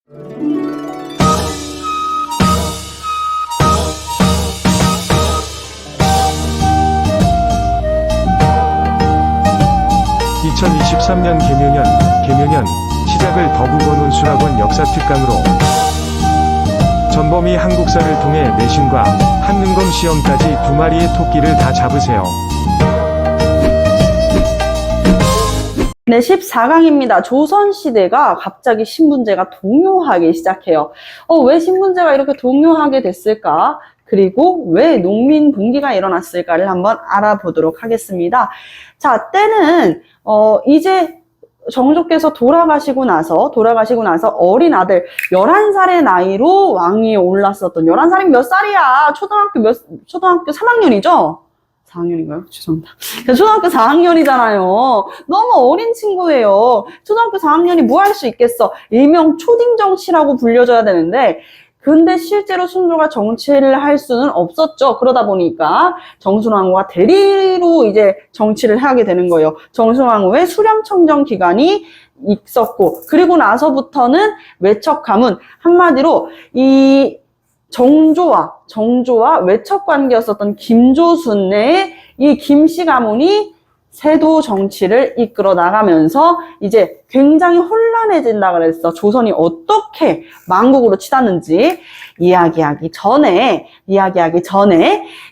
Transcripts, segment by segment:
(2023년) 개묘년 시작을 더국원 수락원 역사특강으로 전범위 한국사를 통해 내신과 한능검 시험까지 2마리의 토끼를 다 잡으세요. 네, 14강입니다. 조선시대가 갑자기 신분제가 동요하기 시작해요. 왜 신분제가 이렇게 동요하게 됐을까? 그리고 왜 농민 분기가 일어났을까를 한번 알아보도록 하겠습니다. 자, 때는 이제 정조께서 돌아가시고 나서 어린 아들 11살의 나이로 왕위에 올랐었던, 11살이면 몇 살이야? 초등학교 3학년이죠? 4학년인가요? 죄송합니다. 초등학교 4학년이잖아요. 너무 어린 친구예요. 초등학교 4학년이 뭐 할 수 있겠어? 일명 초딩 정치라고 불려줘야 되는데, 근데 실제로 순조가 정치를 할 수는 없었죠. 그러다 보니까 정순왕후가 대리로 이제 정치를 하게 되는 거예요. 정순왕후의 수렴청정 기간이 있었고, 그리고 나서부터는 외척 가문, 한마디로 이 정조와 외척 관계였었던 김조순의 이 김씨 가문이 세도 정치를 이끌어 나가면서 이제 굉장히 혼란해진다 그랬어. 조선이 어떻게 망국으로 치닫는지 이야기하기 전에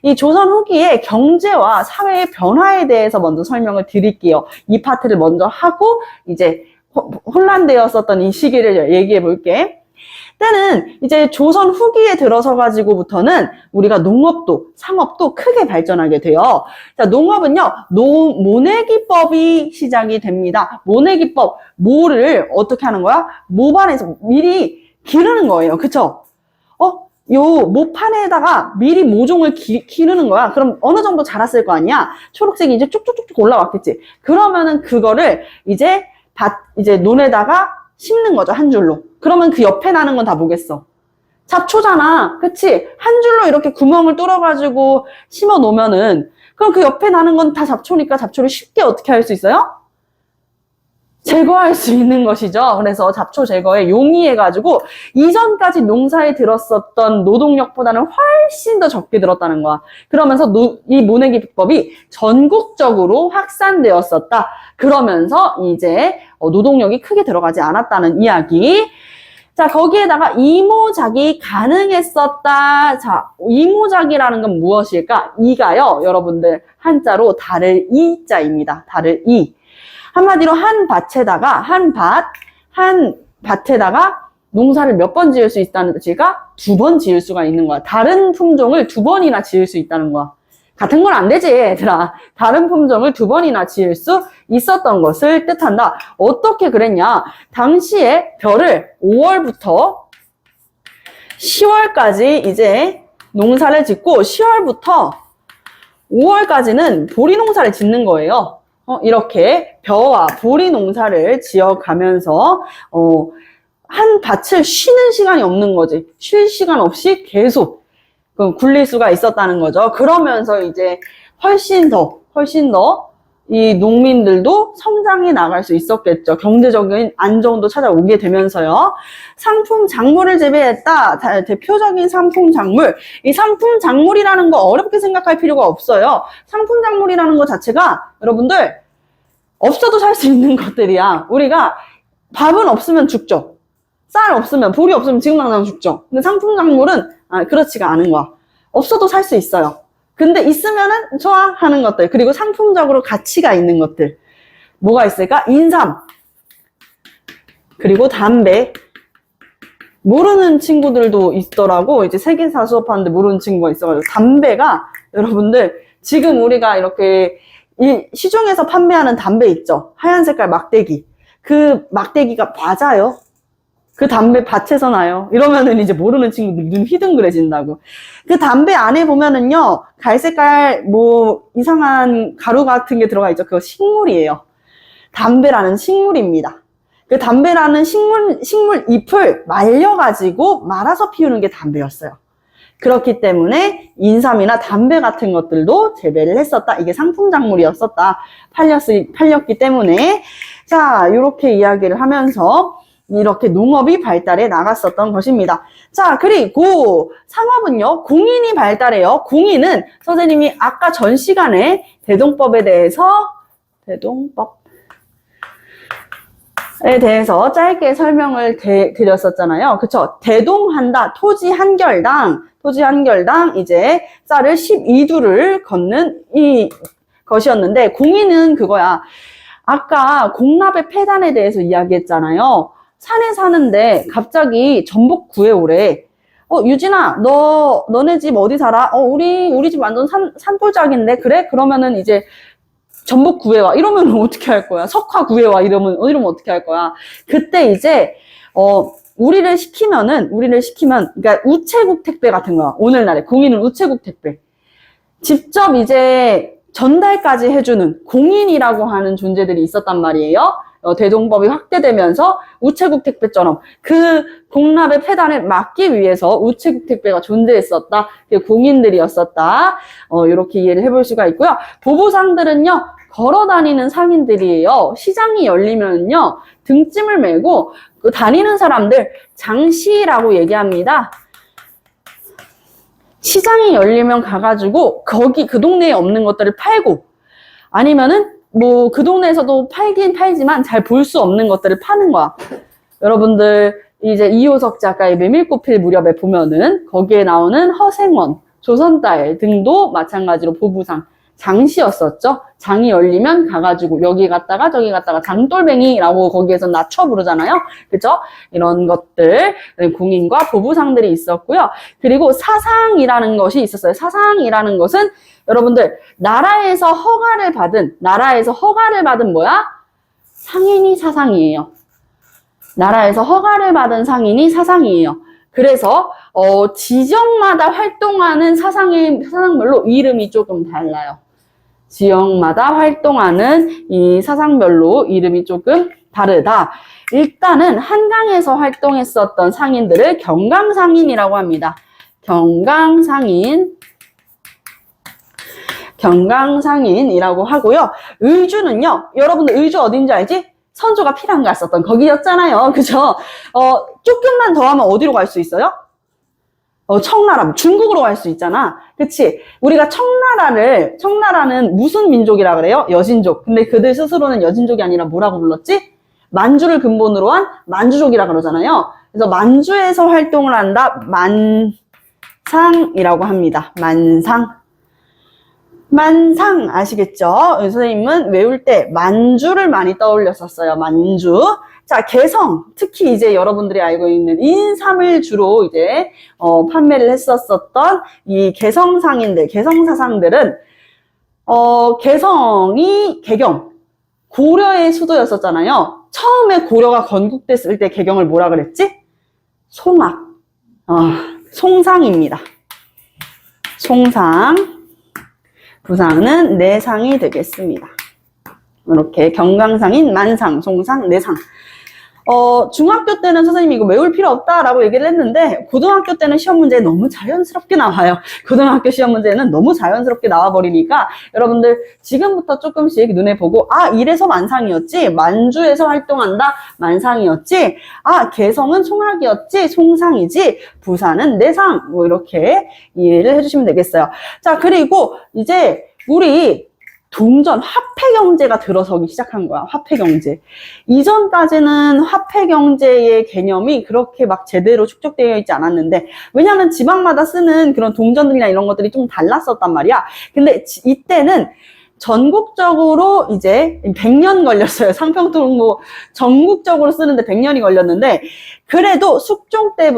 이 조선 후기의 경제와 사회의 변화에 대해서 먼저 설명을 드릴게요. 이 파트를 먼저 하고 이제 혼란되었었던 이 시기를 얘기해 볼게. 때는 이제 조선 후기에 들어서 가지고부터는 우리가 농업도 상업도 크게 발전하게 돼요. 자, 농업은요, 모내기법이 시작이 됩니다. 모내기법, 모를 어떻게 하는 거야? 모반에서 미리 기르는 거예요. 그쵸? 요 모판에다가 미리 모종을 기르는 거야. 그럼 어느 정도 자랐을 거 아니야? 초록색이 이제 쭉쭉쭉쭉 올라왔겠지. 그러면은 그거를 이제 논에다가 심는 거죠, 한 줄로. 그러면 그 옆에 나는 건 다 뭐겠어? 잡초잖아. 그치? 한 줄로 이렇게 구멍을 뚫어가지고 심어 놓으면은, 그럼 그 옆에 나는 건 다 잡초니까 잡초를 쉽게 어떻게 할 수 있어요? 제거할 수 있는 것이죠. 그래서 잡초 제거에 용이해가지고 이전까지 농사에 들었었던 노동력보다는 훨씬 더 적게 들었다는 거야. 그러면서 이 모내기 비법이 전국적으로 확산되었었다. 그러면서 이제 노동력이 크게 들어가지 않았다는 이야기. 자, 거기에다가 이모작이 가능했었다. 자, 이모작이라는 건 무엇일까? 이가요, 여러분들 한자로 다를 이자입니다. 다를 이. 한마디로 한 밭에다가 농사를 몇 번 지을 수 있다는 뜻일까? 2번 지을 수가 있는 거야. 다른 품종을 2번이나 지을 수 있다는 거야. 같은 건 안 되지, 얘들아. 다른 품종을 2번이나 지을 수 있었던 것을 뜻한다. 어떻게 그랬냐? 당시에 벼를 5월부터 10월까지 이제 농사를 짓고 10월부터 5월까지는 보리 농사를 짓는 거예요. 이렇게 벼와 보리 농사를 지어가면서 한 밭을 쉬는 시간이 없는 거지. 쉴 시간 없이 계속 굴릴 수가 있었다는 거죠. 그러면서 이제 훨씬 더 이 농민들도 성장해 나갈 수 있었겠죠. 경제적인 안정도 찾아오게 되면서요. 상품 작물을 재배했다. 대표적인 상품 작물. 이 상품 작물이라는 거 어렵게 생각할 필요가 없어요. 상품 작물이라는 것 자체가 여러분들 없어도 살 수 있는 것들이야. 우리가 밥은 없으면 죽죠. 쌀 없으면, 보리 없으면 지금 당장 죽죠. 근데 상품 작물은 그렇지가 않은 거야. 없어도 살 수 있어요. 근데 있으면은 좋아하는 것들, 그리고 상품적으로 가치가 있는 것들. 뭐가 있을까? 인삼, 그리고 담배. 모르는 친구들도 있더라고. 이제 세계사 수업하는데 모르는 친구가 있어가지고. 담배가 여러분들 지금 우리가 이렇게 이 시중에서 판매하는 담배 있죠? 하얀 색깔 막대기. 그 막대기가 맞아요. 그 담배 밭에서 나요. 이러면은 이제 모르는 친구들 눈 휘둥그레진다고. 그 담배 안에 보면은요, 갈색깔 이상한 가루 같은 게 들어가 있죠. 그거 식물이에요. 담배라는 식물입니다. 그 담배라는 식물 잎을 말려가지고 말아서 피우는 게 담배였어요. 그렇기 때문에 인삼이나 담배 같은 것들도 재배를 했었다. 이게 상품 작물이었었다. 팔렸기 때문에. 자, 이렇게 이야기를 하면서 이렇게 농업이 발달해 나갔었던 것입니다. 자, 그리고 상업은요, 공인이 발달해요. 공인은 선생님이 아까 전 시간에 대동법에 대해서 짧게 설명을 드렸었잖아요. 그쵸? 대동한다. 토지 한 결당 이제 쌀을 12두를 걷는 이 것이었는데, 공인은 그거야. 아까 공납의 폐단에 대해서 이야기했잖아요. 산에 사는데 갑자기 전복 구해오래. 유진아, 너네 집 어디 살아? 우리 집 완전 산골짜기인데? 그래? 그러면은 이제 전복 구해와. 이러면 어떻게 할 거야? 석화 구해와. 이러면 어떻게 할 거야? 그때 이제, 우리를 시키면, 그러니까 우체국 택배 같은 거야. 오늘날에. 공인은 우체국 택배. 직접 이제 전달까지 해주는 공인이라고 하는 존재들이 있었단 말이에요. 대동법이 확대되면서 우체국 택배처럼 그 공납의 폐단을 막기 위해서 우체국 택배가 존재했었다. 그게 공인들이었었다. 이렇게 이해를 해볼 수가 있고요. 보부상들은요, 걸어다니는 상인들이에요. 시장이 열리면요, 등짐을 메고 그 다니는 사람들 장시라고 얘기합니다. 시장이 열리면 가가지고 거기 그 동네에 없는 것들을 팔고, 아니면은 뭐 그 동네에서도 팔긴 팔지만 잘 볼 수 없는 것들을 파는 거야. 여러분들 이제 이효석 작가의 메밀꽃필 무렵에 보면은 거기에 나오는 허생원, 조선딸 등도 마찬가지로 보부상, 장시였었죠. 장이 열리면 가가지고 여기 갔다가 저기 갔다가 장돌뱅이라고 거기에서 낮춰 부르잖아요. 그죠? 이런 것들, 공인과 보부상들이 있었고요. 그리고 사상이라는 것이 있었어요. 사상이라는 것은 여러분들 나라에서 허가를 받은 뭐야? 상인이 사상이에요. 나라에서 허가를 받은 상인이 사상이에요. 그래서 지역마다 활동하는 사상별로 이름이 조금 달라요. 지역마다 활동하는 이 사상별로 이름이 조금 다르다. 일단은 한강에서 활동했었던 상인들을 경강상인이라고 합니다. 경강상인이라고 하고요. 의주는요, 여러분들 의주 어딘지 알지? 선조가 피랑 갔었던 거기였잖아요. 그죠? 조금만 더 하면 어디로 갈 수 있어요? 청나라, 중국으로 갈 수 있잖아. 그치? 우리가 청나라는 무슨 민족이라 그래요? 여진족. 근데 그들 스스로는 여진족이 아니라 뭐라고 불렀지? 만주를 근본으로 한 만주족이라 그러잖아요. 그래서 만주에서 활동을 한다. 만상이라고 합니다. 만상 아시겠죠? 선생님은 외울 때 만주를 많이 떠올렸었어요. 만주. 자, 개성. 특히 이제 여러분들이 알고 있는 인삼을 주로 이제 판매를 했었던 이 개성상인들, 개성사상들은 개성이 개경, 고려의 수도였었잖아요. 처음에 고려가 건국됐을 때 개경을 뭐라 그랬지? 송악. 송상입니다. 송상. 부상은 내상이 되겠습니다. 이렇게 경강상인 만상, 송상, 내상. 중학교 때는 선생님이 이거 외울 필요 없다라고 얘기를 했는데, 고등학교 때는 시험 문제에 너무 자연스럽게 나와요. 고등학교 시험 문제는 너무 자연스럽게 나와버리니까, 여러분들 지금부터 조금씩 눈에 보고, 이래서 만상이었지? 만주에서 활동한다? 만상이었지? 개성은 송악이었지? 송상이지? 부산은 내상. 뭐 이렇게 이해를 해주시면 되겠어요. 자, 그리고 이제 우리 동전, 화폐경제가 들어서기 시작한 거야. 화폐경제. 이전까지는 화폐경제의 개념이 그렇게 막 제대로 축적되어 있지 않았는데, 왜냐하면 지방마다 쓰는 그런 동전들이나 이런 것들이 좀 달랐었단 말이야. 근데 이때는 전국적으로 이제 100년 걸렸어요. 상평통보 전국적으로 쓰는데 100년이 걸렸는데, 그래도 숙종 때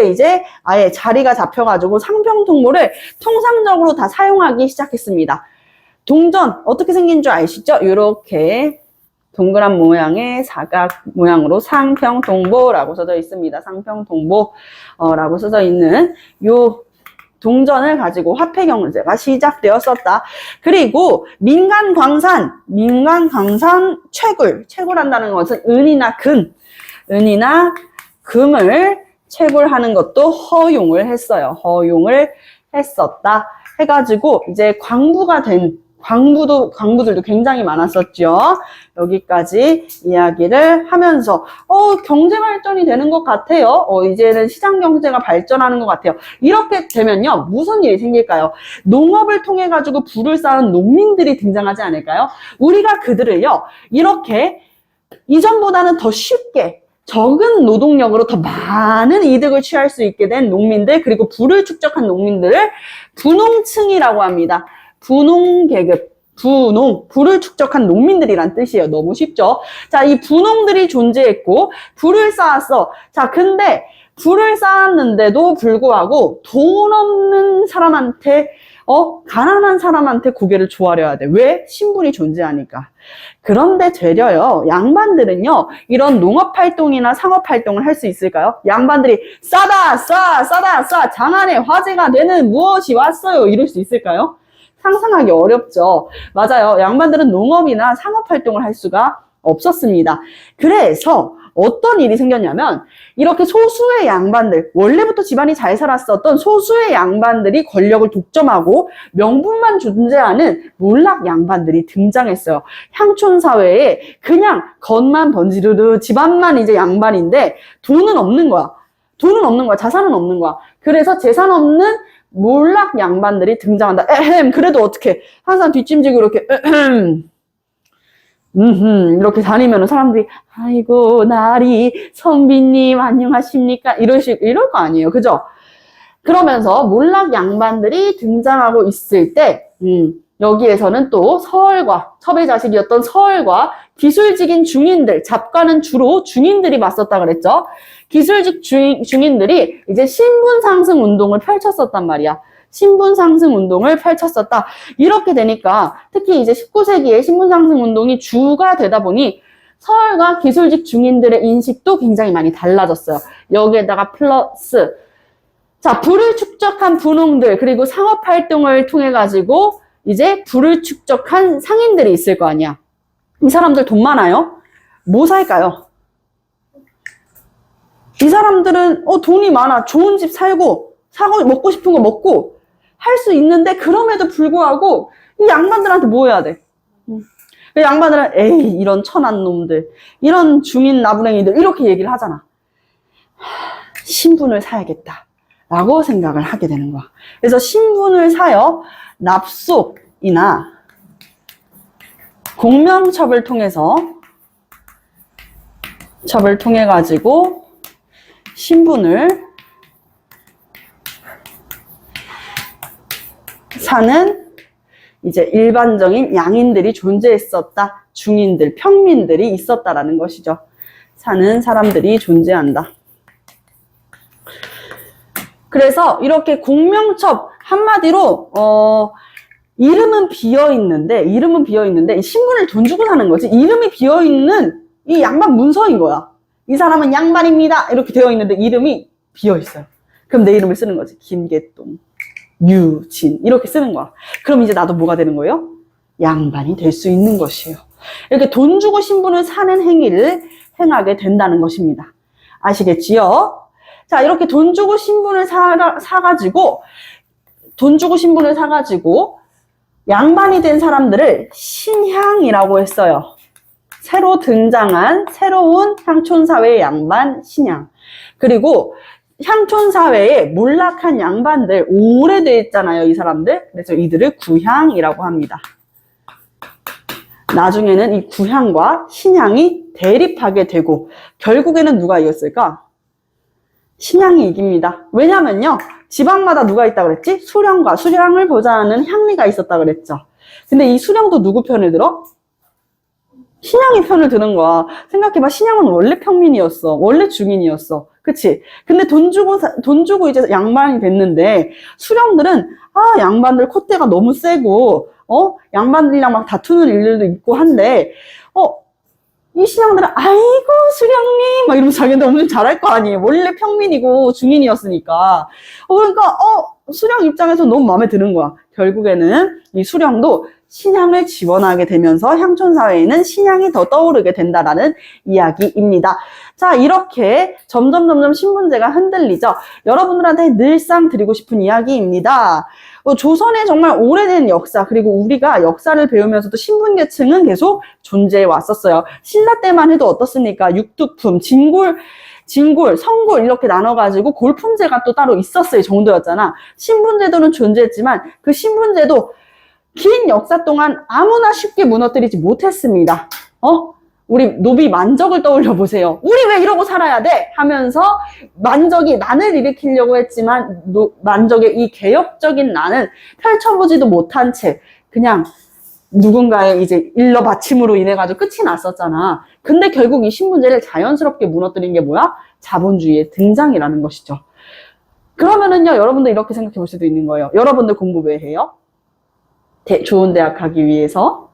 이제 아예 자리가 잡혀가지고 상평통보를 통상적으로 다 사용하기 시작했습니다. 동전 어떻게 생긴 줄 아시죠? 이렇게 동그란 모양의 사각 모양으로 상평통보라고 써져 있습니다. 상평통보라고 써져 있는 요 동전을 가지고 화폐경제가 시작되었었다. 그리고 민간광산 채굴한다는 것은 은이나 금을 채굴하는 것도 허용을 했어요. 허용을 했었다. 해가지고 이제 광부가 된 광부들도 굉장히 많았었죠. 여기까지 이야기를 하면서 경제 발전이 되는 것 같아요. 이제는 시장 경제가 발전하는 것 같아요. 이렇게 되면요, 무슨 일이 생길까요? 농업을 통해 가지고 부를 쌓은 농민들이 등장하지 않을까요? 우리가 그들을요, 이렇게 이전보다는 더 쉽게 적은 노동력으로 더 많은 이득을 취할 수 있게 된 농민들, 그리고 부를 축적한 농민들을 분농층이라고 합니다. 분농계급, 부를 축적한 농민들이란 뜻이에요. 너무 쉽죠? 자, 이 분농들이 존재했고, 부를 쌓았어. 자, 근데 부를 쌓았는데도 불구하고 돈 없는 사람한테, 가난한 사람한테 고개를 조아려야 돼. 왜? 신분이 존재하니까. 그런데 되려요, 양반들은요, 이런 농업활동이나 상업활동을 할 수 있을까요? 양반들이 싸다, 장안에 화제가 되는 무엇이 왔어요. 이럴 수 있을까요? 상상하기 어렵죠. 맞아요. 양반들은 농업이나 상업활동을 할 수가 없었습니다. 그래서 어떤 일이 생겼냐면, 이렇게 소수의 양반들, 원래부터 집안이 잘 살았었던 소수의 양반들이 권력을 독점하고 명분만 존재하는 몰락 양반들이 등장했어요. 향촌사회에 그냥 겉만 번지르르 집안만 이제 양반인데 돈은 없는 거야. 자산은 없는 거야. 그래서 재산 없는 몰락 양반들이 등장한다. 그래도 어떻게 항상 뒷짐지고 이렇게 이렇게 다니면 사람들이 아이고 나리 선비님 안녕하십니까 이럴 거 아니에요. 그죠? 그러면서 몰락 양반들이 등장하고 있을 때 여기에서는 또 첩의 자식이었던 서얼과 기술직인 중인들, 잡과는 주로 중인들이 맞섰다 그랬죠. 기술직 중인들이 이제 신분 상승 운동을 펼쳤었단 말이야. 신분 상승 운동을 펼쳤었다. 이렇게 되니까 특히 이제 19세기에 신분 상승 운동이 주가 되다 보니 서얼과 기술직 중인들의 인식도 굉장히 많이 달라졌어요. 여기에다가 플러스, 자, 부를 축적한 분홍들, 그리고 상업 활동을 통해 가지고 이제 부를 축적한 상인들이 있을 거 아니야. 이 사람들 돈 많아요? 뭐 살까요? 이 사람들은 돈이 많아. 좋은 집 살고 사고 먹고 싶은 거 먹고 할 수 있는데, 그럼에도 불구하고 이 양반들한테 뭐 해야 돼? 양반들은 에이 이런 천한 놈들, 이런 중인 나부랭이들 이렇게 얘기를 하잖아. 신분을 사야겠다 라고 생각을 하게 되는 거야. 그래서 신분을 사여 납속이나 공명첩을 통해 가지고 신분을 사는 이제 일반적인 양인들이 존재했었다. 중인들, 평민들이 있었다라는 것이죠. 사는 사람들이 존재한다. 그래서 이렇게 공명첩, 한마디로 이름은 비어있는데 이 신분을 돈 주고 사는 거지. 이름이 비어있는 이 양반 문서인 거야. 이 사람은 양반입니다 이렇게 되어 있는데 이름이 비어있어요. 그럼 내 이름을 쓰는 거지. 김계동, 유진 이렇게 쓰는 거야. 그럼 이제 나도 뭐가 되는 거예요? 양반이 될 수 있는 것이에요. 이렇게 돈 주고 신분을 사는 행위를 행하게 된다는 것입니다. 아시겠지요? 자, 이렇게 돈 주고 신분을 사가지고 양반이 된 사람들을 신향이라고 했어요. 새로 등장한 새로운 향촌사회의 양반, 신향. 그리고 향촌사회에 몰락한 양반들, 오래됐잖아요, 이 사람들. 그래서 이들을 구향이라고 합니다. 나중에는 이 구향과 신향이 대립하게 되고, 결국에는 누가 이겼을까? 신향이 이깁니다. 왜냐면요, 지방마다 누가 있다 그랬지? 수령과 수량을 보자는 향리가 있었다 그랬죠. 근데 이 수령도 누구 편을 들어? 신향이 편을 드는 거야. 생각해봐. 신향은 원래 평민이었어. 원래 중인이었어. 그치? 근데 돈 주고 이제 양반이 됐는데, 수령들은, 양반들 콧대가 너무 세고, 양반들이랑 막 다투는 일들도 있고 한데, 이 신앙들은 아이고 수령님 막 이러면서 자기한테 엄청 잘할 거 아니에요. 원래 평민이고 중인이었으니까. 그러니까 수령 입장에서 너무 마음에 드는 거야. 결국에는 이 수령도 신향을 지원하게 되면서 향촌사회에는 신향이 더 떠오르게 된다라는 이야기입니다. 자, 이렇게 점점 신분제가 흔들리죠. 여러분들한테 늘상 드리고 싶은 이야기입니다. 조선의 정말 오래된 역사, 그리고 우리가 역사를 배우면서도 신분계층은 계속 존재해 왔었어요. 신라 때만 해도 어떻습니까? 육두품, 진골, 성골 이렇게 나눠가지고 골품제가 또 따로 있었을 정도였잖아. 신분제도는 존재했지만 그 신분제도 긴 역사 동안 아무나 쉽게 무너뜨리지 못했습니다. 우리 노비 만적을 떠올려 보세요. 우리 왜 이러고 살아야 돼? 하면서 만적이 난을 일으키려고 했지만 만적의 이 개혁적인 난은 펼쳐보지도 못한 채 그냥 누군가의 이제 일러 바침으로 인해 가지고 끝이 났었잖아. 근데 결국 이 신분제를 자연스럽게 무너뜨린 게 뭐야? 자본주의의 등장이라는 것이죠. 그러면은요, 여러분들 이렇게 생각해 볼 수도 있는 거예요. 여러분들 공부 왜 해요? 좋은 대학 가기 위해서.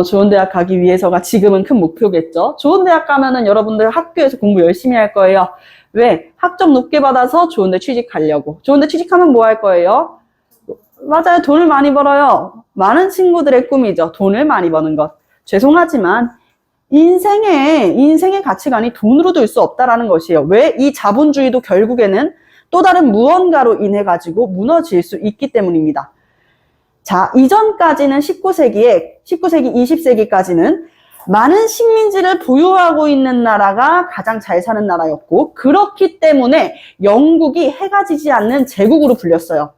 좋은 대학 가기 위해서가 지금은 큰 목표겠죠. 좋은 대학 가면은 여러분들 학교에서 공부 열심히 할 거예요. 왜? 학점 높게 받아서 좋은 데 취직하려고. 좋은 데 취직하면 뭐 할 거예요? 맞아요. 돈을 많이 벌어요. 많은 친구들의 꿈이죠. 돈을 많이 버는 것. 죄송하지만 인생의 가치관이 돈으로 들 수 없다라는 것이에요. 왜? 이 자본주의도 결국에는 또 다른 무언가로 인해 가지고 무너질 수 있기 때문입니다. 자, 이전까지는 19세기, 20세기까지는 많은 식민지를 보유하고 있는 나라가 가장 잘 사는 나라였고, 그렇기 때문에 영국이 해가 지지 않는 제국으로 불렸어요.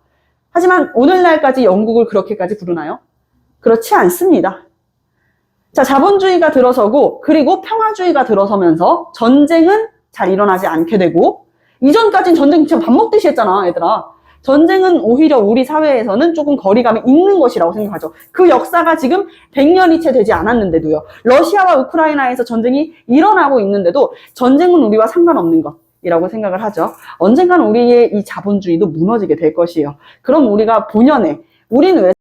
하지만 오늘날까지 영국을 그렇게까지 부르나요? 그렇지 않습니다. 자, 자본주의가 들어서고, 그리고 평화주의가 들어서면서 전쟁은 잘 일어나지 않게 되고, 이전까지는 전쟁 진짜 밥 먹듯이 했잖아, 얘들아. 전쟁은 오히려 우리 사회에서는 조금 거리감이 있는 것이라고 생각하죠. 그 역사가 지금 100년이 채 되지 않았는데도요. 러시아와 우크라이나에서 전쟁이 일어나고 있는데도 전쟁은 우리와 상관없는 것이라고 생각을 하죠. 언젠가는 우리의 이 자본주의도 무너지게 될 것이에요. 그럼 우리가 본연의 우리는 왜